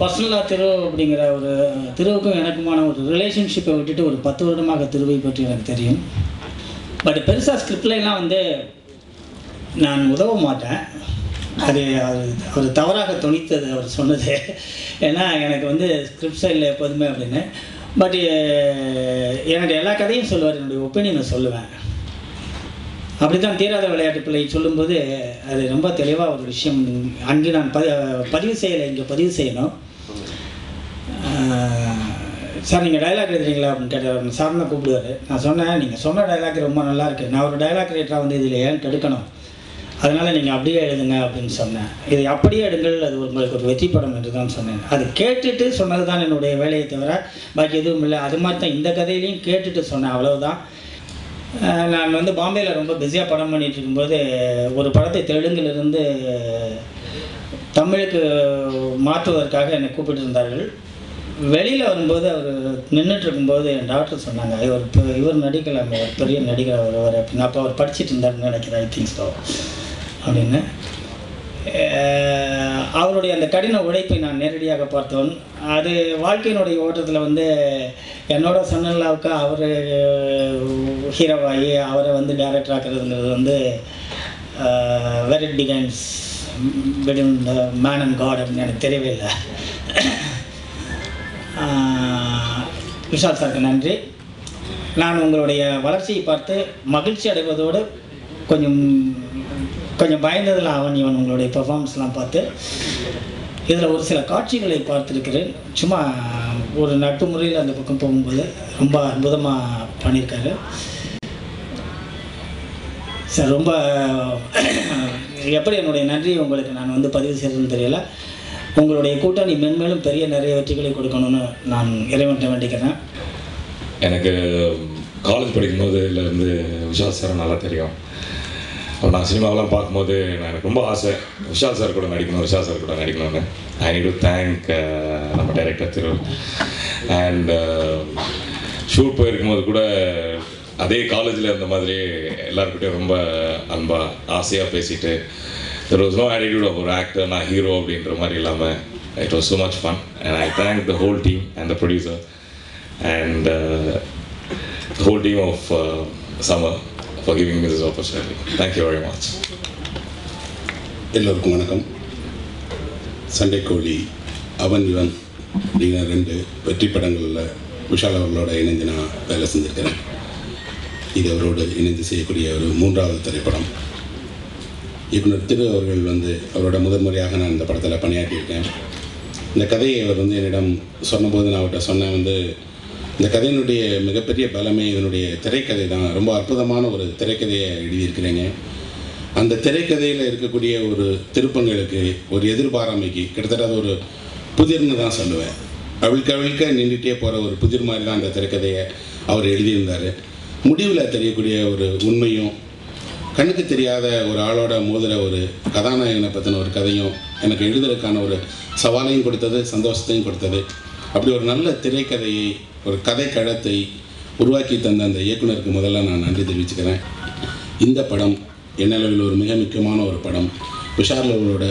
பர்சனலாக திரு அப்படிங்கிற ஒரு திருவுக்கும் எனக்குமான ஒரு ரிலேஷன்ஷிப்பை விட்டுட்டு ஒரு 10 வருடமாக திருவை பற்றி எனக்கு தெரியும். பட் பெருசாக ஸ்கிரிப்ட்லாம் வந்து நான் உதவ மாட்டேன். அது அவர் தவறாக துணித்தது அவர் சொன்னது. ஏன்னா எனக்கு வந்து ஸ்கிரிப்ட் சைடில் எப்போதுமே அப்படின்னு. பட் என்னுடைய எல்லா கதையும் சொல்லுவார், என்னுடைய ஒப்பீனியனை சொல்லுவேன். அப்படி தான் தீராத விளையாட்டு பிள்ளை சொல்லும்போது அது ரொம்ப தெளிவாக ஒரு விஷயம் அங்கே நான் பதிவு செய்யலை, இங்கே பதிவு செய்யணும். சார் நீங்கள் டைலாக் எழுதுறீங்களா அப்படின்னு கேட்டார். சார் தான் கூப்பிடுவார். நான் சொன்னேன், நீங்கள் சொன்ன டைலாக் ரொம்ப நல்லா இருக்குது, நான் ஒரு டைலாக் ரைட்டராக வந்து இதில் ஏன் கெடுக்கணும், அதனால் நீங்கள் அப்படியே எழுதுங்க அப்படின்னு சொன்னேன். இதை அப்படியே எடுங்கள், அது உங்களுக்கு ஒரு வெற்றி படம் என்று தான் சொன்னேன். அது கேட்டுட்டு சொன்னது தான் என்னுடைய வேலையை தவிர பாக்கி எதுவும் இல்லை. அது மாதிரி தான் இந்த கதையிலையும் கேட்டுட்டு சொன்னேன், அவ்வளவுதான். நான் வந்து பாம்பேயில் ரொம்ப பிஸியாக படம் பண்ணிகிட்டு இருக்கும்போது ஒரு படத்தை தெலுங்கிலிருந்து தமிழுக்கு மாற்றுவதற்காக என்னை கூப்பிட்டு இருந்தார்கள். வெளியில் வரும்போது அவர் நின்றுட்டு இருக்கும்போது என் டாக்டர் சொன்னாங்க, இவர் நடிக்கலாம், பெரிய நடிகர் வருவார் அப்படின்னு. அப்போ அவர் படிச்சுட்டு இருந்தாருன்னு நினைக்கிறேன், ஐ திங்க் ஸோ அப்படின்னு. அவருடைய அந்த கடின உழைப்பை நான் நேரடியாக பார்த்தோன். அது வாழ்க்கையினுடைய ஓட்டத்தில் வந்து என்னோட சன்னல்லாவுக்கு அவர் ஹீரோவாகி அவரை வந்து டைரக்டர் ஆக்குறதுங்கிறது வந்து very begins between the man and God அப்படின்னு எனக்கு தெரியவே இல்லை. விஷால் சாருக்கு நன்றி. நான் உங்களுடைய வளர்ச்சியை பார்த்து மகிழ்ச்சி அடைவதோடு கொஞ்சம் பயந்ததில் இவன் உங்களுடைய பெர்ஃபார்மன்ஸ்லாம் பார்த்து இதில் ஒரு சில காட்சிகளை பார்த்துருக்கிறேன். சும்மா ஒரு நட்பு முறையில் அந்த பக்கம் போகும்போது ரொம்ப அற்புதமாக பண்ணியிருக்காரு சார். ரொம்ப எப்படி என்னுடைய நன்றி உங்களுக்கு நான் வந்து பதிவு செய்கிறதுன்னு தெரியல. உங்களுடைய கூட்டணி மென்மேலும் பெரிய நிறைய வெற்றிகளை கொடுக்கணும்னு நான் இறைவன்கிட்ட வேண்டிக்கிறேன். எனக்கு காலேஜ் படிக்கும்போது இருந்து விஷால் சார் நல்லா தெரியும். நான் சினிமாவெலாம் பார்க்கும்போது எனக்கு ரொம்ப ஆசை விஷால் சார் கூட நடிக்கணும்னு. ஐ நீட் டு தேங்க் நம்ம டைரக்டர் திரு. அண்ட் ஷூட் போயிருக்கும்போது கூட அதே காலேஜில் இருந்த மாதிரி எல்லாருக்கிட்டையும் ரொம்ப அன்பாக ஆசையாக பேசிட்டு, there was no attitude of ஒரு ஆக்டர் நான் ஹீரோ அப்படின்ற மாதிரி இல்லாமல் it was so much fun. And I thank the whole team and the producer and the whole team of summer for giving me this opportunity. Thank you very much. எல்லோருக்கும் வணக்கம். சண்டை கோழி, அவன் இவன் அப்படிங்கிற 2 வெற்றி படங்களில் விஷால் அவர்களோட இணைந்து நான் வேலை செஞ்சுருக்கிறேன். இது அவரோடு இணைந்து செய்யக்கூடிய ஒரு 3வது திரைப்படம். இயக்குனர் திரு அவர்கள் வந்து அவரோட முதன்முறையாக நான் இந்த படத்தில் பணியாற்றியிருக்கேன். இந்த கதையை அவர் வந்து என்னிடம் சொன்னபோது நான் அவர்கிட்ட சொன்னேன், வந்து இந்த கதையினுடைய மிகப்பெரிய பலமே இதனுடைய திரைக்கதை தான். ரொம்ப அற்புதமான ஒரு திரைக்கதையை எழுதியிருக்கிறீங்க. அந்த திரைக்கதையில் இருக்கக்கூடிய ஒரு திருப்பங்களுக்கு, ஒரு எதிர்பாராமைக்கு கிட்டத்தட்ட அது ஒரு புதிர்னு தான் சொல்லுவேன். அவிழ்க்க நின்றுட்டே போகிற ஒரு புதிர் மாதிரி தான் அந்த திரைக்கதையை அவர் எழுதியிருந்தார். முடிவில் தெரியக்கூடிய ஒரு உண்மையும், கண்ணுக்கு தெரியாத ஒரு ஆளோட மோதுகிற ஒரு கதாநாயகனை பற்றின ஒரு கதையும் எனக்கு எழுதுறதுக்கான ஒரு சவாலையும் கொடுத்தது, சந்தோஷத்தையும் கொடுத்தது. அப்படி ஒரு நல்ல திரைக்கதையை, ஒரு கதை களத்தை உருவாக்கி தந்த அந்த இயக்குனருக்கு முதல்ல நான் நன்றி தெரிவிச்சுக்கிறேன். இந்த படம் என்னளவில் ஒரு மிக முக்கியமான ஒரு படம். விஷால் அவர்களோட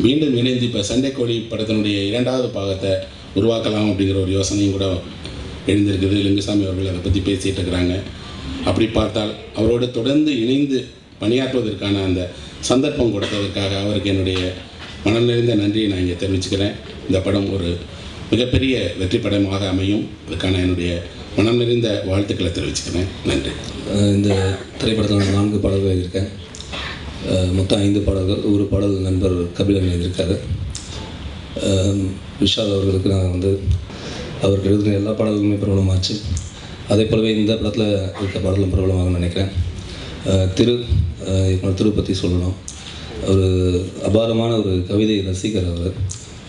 மீண்டும் இணைந்து இப்போ சண்டை கோழி படத்தினுடைய 2வது பாகத்தை உருவாக்கலாம் அப்படிங்கிற ஒரு யோசனையும் கூட எழுந்திருக்குது. லிங்குசாமி அவர்கள் அதை பற்றி பேசிகிட்டு இருக்கிறாங்க. அப்படி பார்த்தால் அவரோடு தொடர்ந்து இணைந்து பணியாற்றுவதற்கான அந்த சந்தர்ப்பம் கொடுத்ததற்காக அவருக்கு என்னுடைய மனம் நிறைந்த நன்றியை நான் இங்கே தெரிவிச்சுக்கிறேன். இந்த படம் ஒரு மிகப்பெரிய வெற்றி படமாக அமையும். அதுக்கான என்னுடைய மனம் நிறைந்த வாழ்த்துக்களை தெரிவிச்சுக்கிறேன். நன்றி. இந்த திரைப்படத்தில் நான் 4 பாடல்கள் எழுதியிருக்கேன். மொத்தம் 5 பாடல்கள். ஒரு பாடல் நண்பர் கபிலன் எழுதியிருக்காரு. விஷால் அவர்களுக்கு நான் வந்து அவருக்கு எழுதின எல்லா பாடல்களுமே பிரபலமாச்சு. அதே போலவே இந்த படத்தில் இருக்க பாடலும் பிரபலமாகும்னு நினைக்கிறேன். திரு பற்றி சொல்லணும். ஒரு அபாரமான ஒரு கவிதை ரசிகர் அவர்.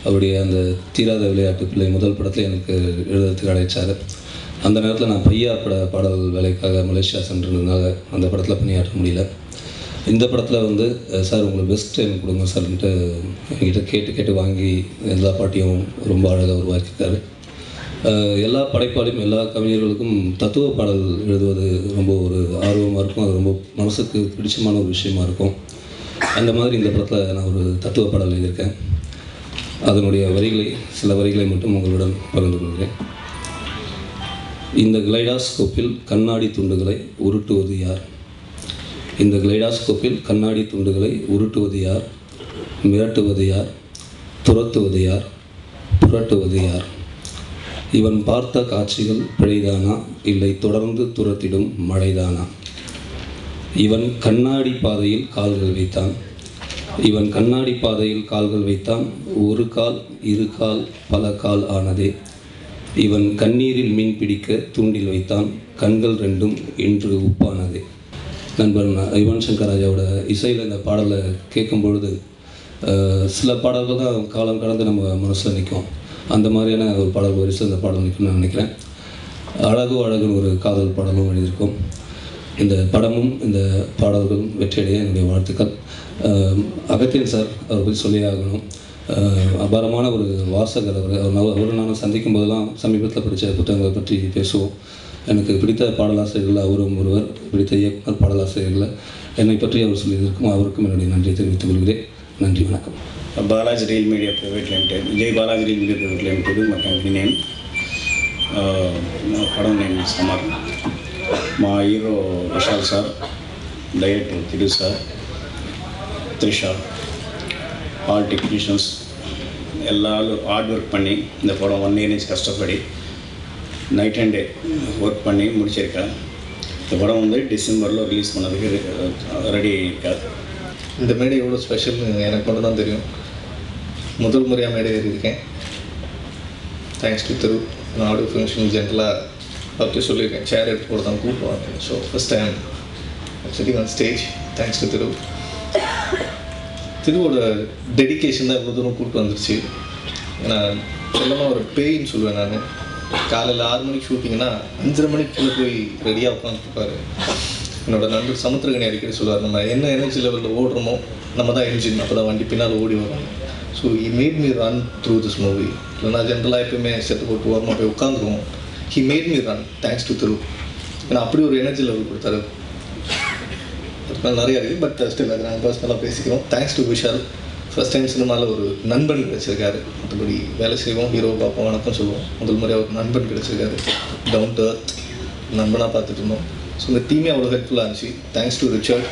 அவருடைய அந்த தீராத விளையாட்டு பிள்ளை முதல் படத்தில் எனக்கு எழுதுறதுக்கு அழைச்சார். அந்த நேரத்தில் நான் பையா பாடல் வேலைக்காக மலேசியா சென்றிருந்ததுனால அந்த படத்தில் பணியாற்ற முடியல. இந்த படத்தில் வந்து சார் உங்களுக்கு பெஸ்ட் டைம் கொடுங்க சார்ன்ட்டு என்கிட்ட கேட்டு வாங்கி எல்லா பாட்டையும் ரொம்ப அழகாக உருவாக்கியிருக்காரு. எல்லா படைப்பாளியும் எல்லா கவிஞர்களுக்கும் தத்துவ பாடல் எழுதுவது ரொம்ப ஒரு ஆர்வமாக இருக்கும். அது ரொம்ப மனசுக்கு பிடிச்சமான ஒரு விஷயமா இருக்கும். அந்த மாதிரி இந்த படத்தில் நான் ஒரு தத்துவ பாடல் எழுதியிருக்கேன். அதனுடைய சில வரிகளை மட்டும் உங்களுடன் பகிர்ந்து கொள்கிறேன். இந்த கிளைடாஸ்கோப்பில் கண்ணாடி துண்டுகளை உருட்டுவது யார்? இந்த கிளைடாஸ்கோப்பில் கண்ணாடி துண்டுகளை உருட்டுவது யார்? மிரட்டுவது யார்? துரத்துவது யார்? புரட்டுவது யார்? இவன் பார்த்த காட்சிகள் பிழைதானா, இல்லை தொடர்ந்து துரத்திடும் மழைதானா? இவன் கண்ணாடி பாதையில் கால்கள் வைத்தான். இவன் கண்ணாடி பாதையில் கால்கள் வைத்தான். ஒரு கால், இரு கால், பல கால் ஆனதே. இவன் கண்ணீரில் மீன் பிடிக்க தூண்டில் வைத்தான். கண்கள் ரெண்டும் இன்று உப்பானதே. நண்பன் யுவன் சங்கர் ராஜாவோட இசையில் இந்த பாடலை கேட்கும் பொழுது சில பாடல்கள் தான் காலம் கடந்து நம்ம மனசில் நிற்கும். அந்த மாதிரியான ஒரு பாடல் வரிசையில் இந்த பாடல் நிற்கும்னு நான் நினைக்கிறேன். அழகுன்னு ஒரு காதல் பாடலும் எழுதியிருக்கும். இந்த படமும் இந்த பாடல்களும் வெற்றியடைய என்னுடைய வாழ்த்துக்கள். அகத்தியன் சார் அவரை பற்றி சொல்லியே ஆகணும். அபாரமான ஒரு வாசகர் அவர் நானும் சந்திக்கும் போதெல்லாம் சமீபத்தில் படித்த புத்தகங்களை பற்றி பேசுவோம். எனக்கு பிடித்த பாடலாசிரியர்கள் அவரும் ஒருவர், பிடித்த இயக்குனர் பாடலாசிரியர்கள் என்னை பற்றி அவர் சொல்லியிருக்கும். அவருக்கும் என்னுடைய நன்றியை தெரிவித்துக் கொள்கிறேன். நன்றி, வணக்கம். Balaji Real Media Private Limited, Jai Balaji Real Media Private Limited, my company name. My padam name is Samar. My hero Vishal sir, director Thiru sir, Trisha, all technicians, எல்லாரும் ஹார்ட் ஒர்க் பண்ணி இந்த படம் 1 year கஷ்டப்படி night and day work பண்ணி முடிச்சிருக்கேன். இந்த படம் வந்து டிசம்பரில் ரிலீஸ் பண்ணதுக்கு ரெடி இருக்காது. இந்த மேடை எவ்வளோ ஸ்பெஷல்னு எனக்கு மட்டும் தான் தெரியும். முதல் முறையாக மேடை ஏறியிருக்கேன். தேங்க்ஸ் டு திரு. நான் ஆடியோ ஃபங்க்ஷன் ஜென்ரலாக அப்படி சொல்லியிருக்கேன், சேர் எடுத்து போட தான் கூப்பிடுவாங்க. So first time sitting on stage. Thanks to Thiru. திருவோட டெடிக்கேஷன் தான் இவ்வளோ தூரம் கூப்பிட்டு வந்துருச்சு. ஏன்னா செல்லமாக ஒரு பேயின்னு சொல்லுவேன் நான். காலையில் 6 மணிக்கு ஷூட்டிங்கன்னா 5:30 மணிக்குள்ளே போய் ரெடியாக உட்காந்துருப்பார். என்னோட நண்பர் சமுத்திரகனி அடிக்கடி சொல்லுவார், நம்ம என்ன எனர்ஜி லெவலில் ஓடுறோமோ நம்ம தான் என்ஜின், அப்போ தான் வண்டி பின்னால் ஓடி வரும். So he made me run through this movie. இல்லைனா ஜென்ரலாக எப்பயுமே செட்டு போட்டு ஓரமாக போய் உட்காந்துருவோம். He made me run thanks to Thiru. ஏன்னா அப்படி ஒரு எனர்ஜி லெவல் கொடுத்தாரு. அதுக்கு நிறையா இருக்குது, பட் ஸ்டில் அது நாங்கள் பர்சனலாக பேசிக்கிறோம். Thanks to Vishal. First time சினிமாவில் ஒரு நண்பன் கிடச்சிருக்காரு. மற்றபடி வேலை செய்வோம், ஹீரோவை பார்ப்போம், வணக்கம் சொல்லுவோம். முதல் முறையாக ஒரு நண்பன் கிடச்சிருக்காரு. டவுன் டு அர்த் நண்பனாக பார்த்துட்டு இருந்தோம். ஸோ இந்த டீமே அவ்வளோ ஹெல்ப்ஃபுல்லாக இருந்துச்சு. Thanks to Richard.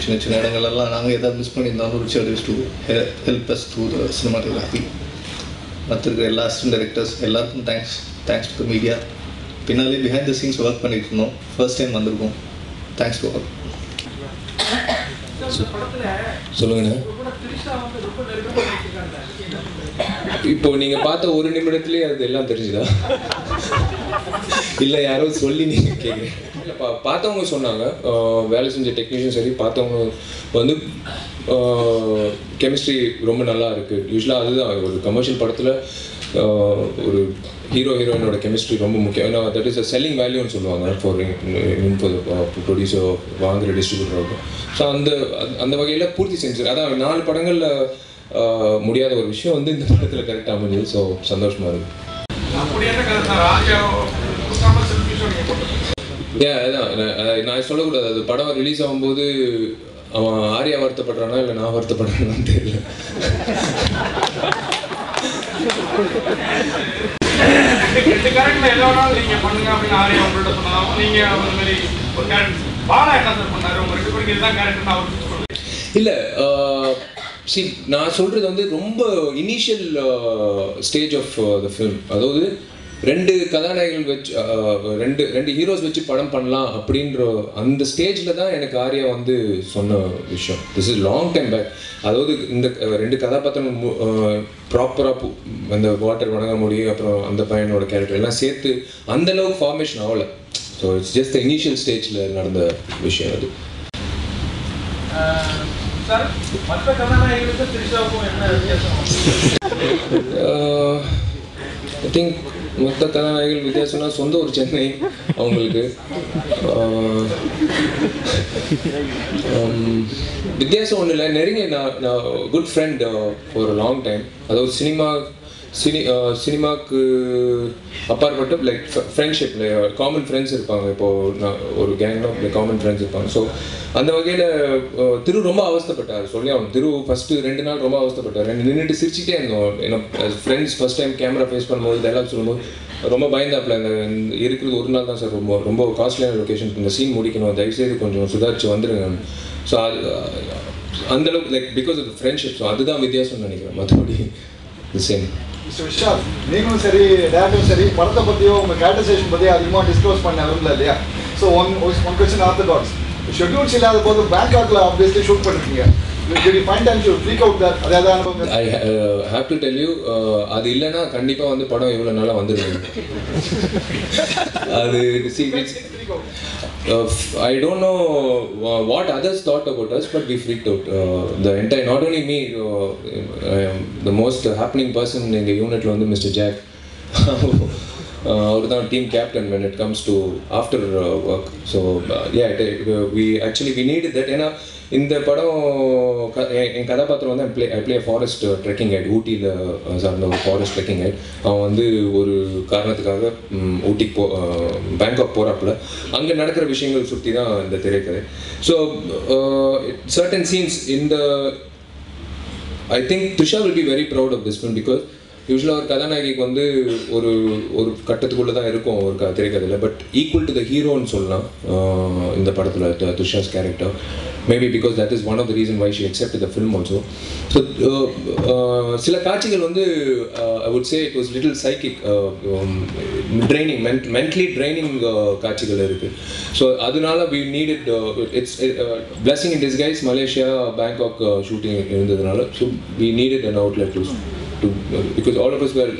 சின்ன சின்ன இடங்கள்லாம் நாங்கள் எதாவது மிஸ் பண்ணியிருந்தாலும் Richard is to help us to the cinematography. மற்ற இருக்கிற எல்லா அசிஸ்டன்ட் டைரக்டர்ஸ் எல்லாருக்கும் தேங்க்ஸ் டு த மீடியா. பின்னாலே பிஹைண்ட் த சீன்ஸ் ஒர்க் பண்ணிட்டு இருந்தோம். ஃபர்ஸ்ட் டைம் வந்திருக்கோம். Thanks to all. சொல்லுங்கண்ணா. இப்போ நீங்கள் பார்த்த 1 நிமிடத்துலேயே அது எல்லாம் தெரிஞ்சுதா? இல்லை யாரோ சொல்லி நீங்கள் கேட்குறீங்க? இல்லை பார்த்தவங்க சொன்னாங்க, வேலை செஞ்ச டெக்னீஷியன் சரி, பார்த்தவங்க வந்து கெமிஸ்ட்ரி ரொம்ப நல்லா இருக்குது. யூஸ்வலாக அதுதான் ஒரு கமர்ஷியல் படத்தில் ஒரு ஹீரோயினோட கெமிஸ்ட்ரி ரொம்ப முக்கியம். ஏன்னா தட் இஸ் அ செல்லிங் வேல்யூன்னு சொல்லுவாங்க ஃபார் ப்ரொடியூசர், வாங்குகிற டிஸ்ட்ரிபியூட்டர். ஸோ அந்த வகையில் பூர்த்தி செஞ்சு, அதான் 4 படங்களில் முடியாத ஒரு விஷயம் வந்து இந்த படத்தில் கரெக்டாக அமைஞ்சது. ஸோ சந்தோஷமாக இருக்குது. அதான் நான் சொல்லக்கூடாது. அது படம் ரிலீஸ் ஆகும்போது அவன் ஆரியா வருத்தப்படுறானா இல்லை நான் வருத்தப்படுறானான்னு தெரியல. இல்லை சி, நான் சொல்கிறது வந்து ரொம்ப initial stage of the film. அதாவது 2 கதாநாயகர்கள் வச்சு ரெண்டு ஹீரோஸ் வச்சு படம் பண்ணலாம் அப்படின்ற அந்த ஸ்டேஜில் தான் எனக்கு ஆரியா வந்து சொன்ன விஷயம். This is long time back. அதாவது இந்த 2 கதாபாத்திரம் ப்ராப்பராக அந்த வாட்டர் வணங்க முடியும், அப்புறம் அந்த பையனோட கேரக்டர் எல்லாம் சேர்த்து அந்தளவுக்கு ஃபார்மேஷன் ஆகலை. ஸோ இட்ஸ் ஜஸ்ட் இனிஷியல் ஸ்டேஜில் நடந்த விஷயம் அது. ஐ திங்க் மொத்த கதாநாயகர்கள் வித்தியாசம்னா சொந்த ஒரு சென்னை அவங்களுக்கு. வித்தியாசம் ஒன்றும் இல்லை, நெருங்கிய நான் good friend for long time. அதாவது சினிமாவுக்கு அப்பாற்பட்டு லைக் ஃப்ரெண்ட்ஷிப் காமன் ஃப்ரெண்ட்ஸ் இருப்பாங்க. இப்போது நான் ஒரு கேங்கில் காமன் ஃப்ரெண்ட்ஸ் இருப்பாங்க. ஸோ அந்த வகையில் திரு ரொம்ப அவஸ்தைப்பட்டார். சொல்லி அவன் திரு ஃபஸ்ட்டு 2 நாள் ரொம்ப அவஸ்தைப்பட்டார். நின்றுட்டு சிரிச்சுட்டே இருந்தோம். ஏன்னா friends first time camera face பண்ணும்போது டைலாக் சொல்லும்போது ரொம்ப பயந்தாப்பில். இந்த இருக்கிறது ஒரு நாள் தான் சார், ரொம்ப காஸ்ட்லியான லொக்கேஷன், இந்த சீன் முடிக்கணும், தயவுசெய்து கொஞ்சம் சுதாரிச்சு வந்துடுங்க. ஸோ அது அந்தளவுக்கு like because of friendship. So அதுதான் வித்தியாசம்னு நினைக்கிறேன். மற்றபடி சேம். மிஸ்டர் விஷால், நீங்களும் சரி டேரக்டரும் சரி படத்தை பற்றியோ உங்கள் கேரக்டரைசேஷன் பற்றியோ அதிகமாக டிஸ்க்ளோஸ் பண்ண விரும்பல இல்லையா? So one question orthodox, schedules இல்லாத போது பேங்காக்ல ஆப்வியஸ்லி ஷூட் பண்ணிருக்கீங்க. Did you find time to freak out that? அதாவது அனுபவம். I have to tell you, அது இல்லைன்னா கண்டிப்பாக வந்து படம் இவ்வளோ நாளாக வந்துடுது. அது I don't know what others thought about us, but we freaked out. The entire, not only me, the most happening person in the unit வந்து Mr. Jack. அவர் தான் team captain when it comes to after work. So yeah, we needed that. ஏன்னா இந்த படம் என் கதாபாத்திரம் வந்து I play forest trekking guide. ஊட்டியில் சார்ந்த ஒரு ஃபாரஸ்ட் ட்ரெக்கிங் கைட். அவன் வந்து ஒரு காரணத்துக்காக ஊட்டிக்கு பேங்காக் போகிறாப்புல அங்கே நடக்கிற விஷயங்கள் சுற்றி தான் இந்த திரைக்கதை. ஸோ சர்டன் சீன்ஸ் இந்த I think Trisha will be very proud of this film. Because யூஸ்வலாக ஒரு கதாநாயகிக்கு வந்து ஒரு கட்டத்துக்குள்ளே தான் இருக்கும் ஒரு திரைக்கதையில். பட் ஈக்குவல் டு த ஹீரோன்னு சொல்லலாம் இந்த படத்தில் Trisha's character. Maybe because that is one of the reason why she accept the film also. So சில காட்சிகள் வந்து I would say it was little psychic training, mentally training காட்சிகள் இருக்குது. ஸோ அதனால we needed it's blessing in disguise. Malaysia Bangkok shooting இருந்ததுனால so we needed an outlet to because all of us were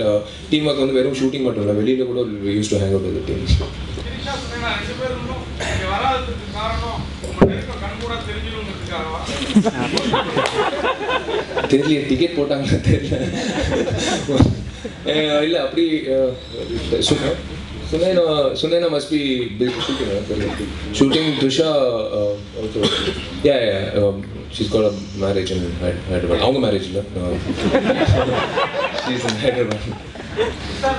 teamwork வந்து வெறும் shooting மட்டும் இல்லை, வெளியில கூட we used to hang out as a team. தெரியல, ticket போட்டாங்களா தெரியல. இல்லை அப்படி Sunaina must be shooting Trisha also. Yeah. She's got a marriage in Hyderabad. Avanga marriage illa. She's in Hyderabad. Sir,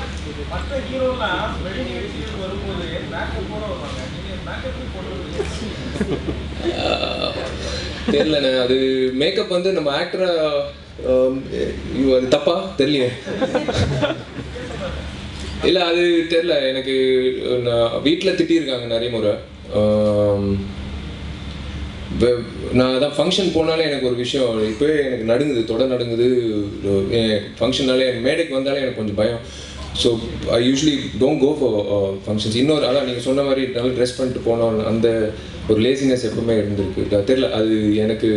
மற்ற ஹீரோனா வெட்டிங் சீன் வரும்போது makeup போட வராங்க. நீங்க மேக்கப் போடுறது தெரியலண்ணே. அது மேக்கப் வந்து நம்ம ஆக்டரை அது தப்பா தெரியல. இல்லை அது தெரில எனக்கு. நான் வீட்டில் திட்டியிருக்காங்க நிறைய முறை. நான் அதான் ஃபங்க்ஷன் போனாலே எனக்கு ஒரு விஷயம் இப்போவே எனக்கு நடுங்குது, தொடர் நடுங்குது. ஃபங்க்ஷன்னாலே மேடைக்கு வந்தாலே எனக்கு கொஞ்சம் பயம். So I usually don't go for functions. இன்னொரு அதான் நீங்கள் சொன்ன மாதிரி நல்லா ட்ரெஸ் பண்ணிட்டு போனோம், அந்த ஒரு லேசினஸ் எப்பவுமே இருந்திருக்கு. தெரில அது எனக்கு.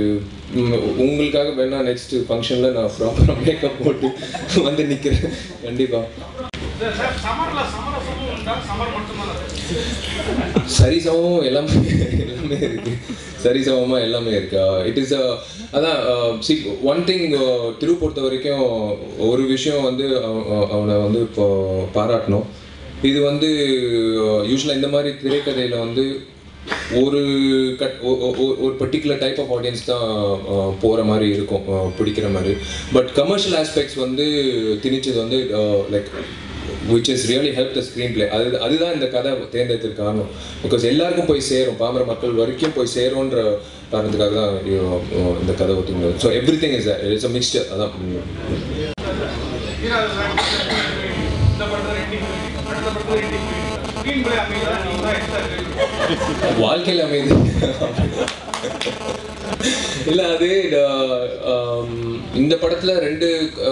உங்களுக்காக வேணால் நெக்ஸ்ட் ஃபங்க்ஷனில் நான் ப்ராப்பராக மேக்கப் போட்டு வந்து நிற்கிறேன் கண்டிப்பாக. சரிசமமும் எல்லாமே இருக்கு. சரிசமமாக எல்லாமே இருக்கு. இட் இஸ் அதான் ஒன் திங். திரு பொறுத்த வரைக்கும் ஒரு விஷயம் வந்து அவனை வந்து இப்போ பாராட்டணும். இது வந்து யூஸ்வலாக இந்த மாதிரி திரைக்கதையில் வந்து ஒரு பர்டிகுலர் டைப் ஆஃப் ஆடியன்ஸ் தான் போகிற மாதிரி இருக்கும், பிடிக்கிற மாதிரி. பட் கமர்ஷியல் ஆஸ்பெக்ட்ஸ் வந்து திணிச்சது வந்து like which has really helped the screenplay. அதுதான் இந்த கதை தேர்ந்தெடுத்ததுக்கு காரணம். பிகாஸ் எல்லாருக்கும் போய் சேரும், பாமர மக்கள் வரைக்கும் போய் சேரும்ன்ற காரணத்துக்காக தான் இந்த கதை ஒத்துங்க. So everything it's a mixture. அதான் வாழ்க்கையில் அமைது இல்லை. அது இந்த படத்தில் 2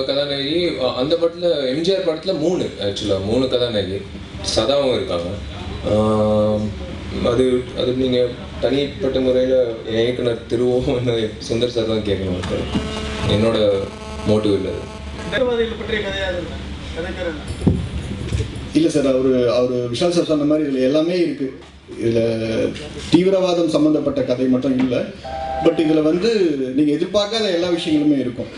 கதாநாயகி, அந்த படத்தில் எம்ஜிஆர் படத்தில் 3 ஆக்சுவலாக 3 கதாநாயகி சதாவும் இருக்காங்க. அது அது நீங்கள் தனிப்பட்ட முறையில் இயக்குனர் திருவோம் சுந்தர் சார் தான் கேட்கணும். என்னோட மோட்டிவ் இல்லை. இல்லை சார், அவர் விஷால் சார் சொன்ன மாதிரி இதில் எல்லாமே இருக்குது. இதில் தீவிரவாதம் சம்மந்தப்பட்ட கதை மட்டும் இல்லை, பட் இதில் வந்து நீங்கள் எதிர்பார்க்காத எல்லா விஷயங்களுமே இருக்கும்.